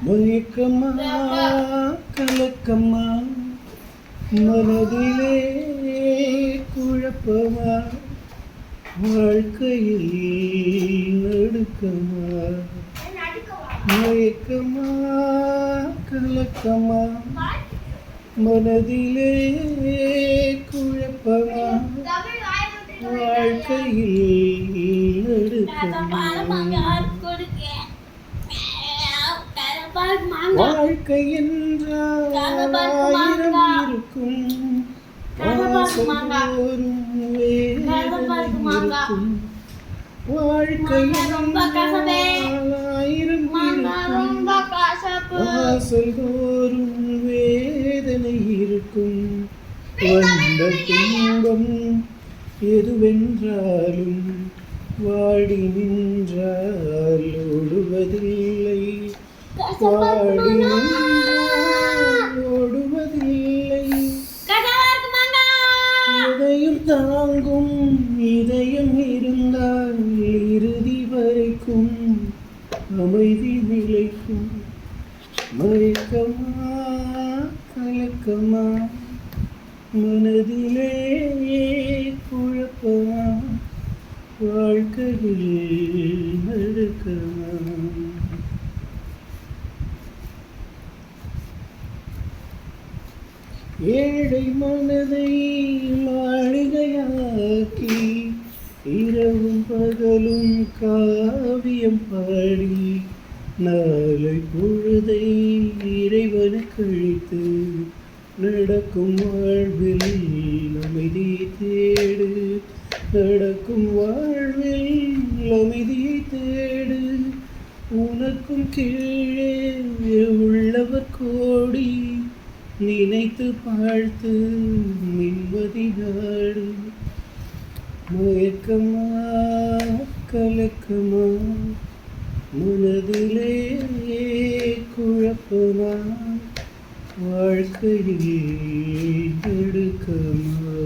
மயக்கமா கலக்கமா மனதிலே குழப்பமா வாழ்க்கையில் நடுக்கமா மயக்கமா கலக்கமா மனதிலே குழப்பமா வாழ்க்கையில் நடுக்கமா வாழ்க்கை என்றால் ஆயிரம் இருக்கும் வாசல்தோறும் வேதனை இருக்கும் வாழ்க்கை என்றால் ஆயிரம் இருக்கும் வாசல்தோறும் வேதனை இருக்கும் வந்த துன்பம் எதுவென்றாலும் வாடி நின்றால் ஓடுவதில்லை வாடி நின்றால் ஓடுவதில்லை இதயம் தாங்கும் இதயம் இருந்தால் இறுதி வரைக்கும் அமைதி நிலைக்கும் மயக்கமா கலக்கமா மனதிலே குழப்பமா வாழ்க்கையில் நடுக்கமா ஏழை மனதை மாளிகையாக்கி இரவும் பகலும் காவியம் பாடி நாளை பொழுதை இறைவனுக்கு அழித்து நடக்கும் வாழ்வில் அமைதியை தேடு நடக்கும் வாழ்வில் அமைதியை தேடு உனக்கும் கீழே உள்ளவர் கோடி நினைத்து பார்த்து நிம்மதி நாடு மயக்கமா கலக்கமா மனதிலே குழப்பமா வாழ்க்கையில் நடுக்கமா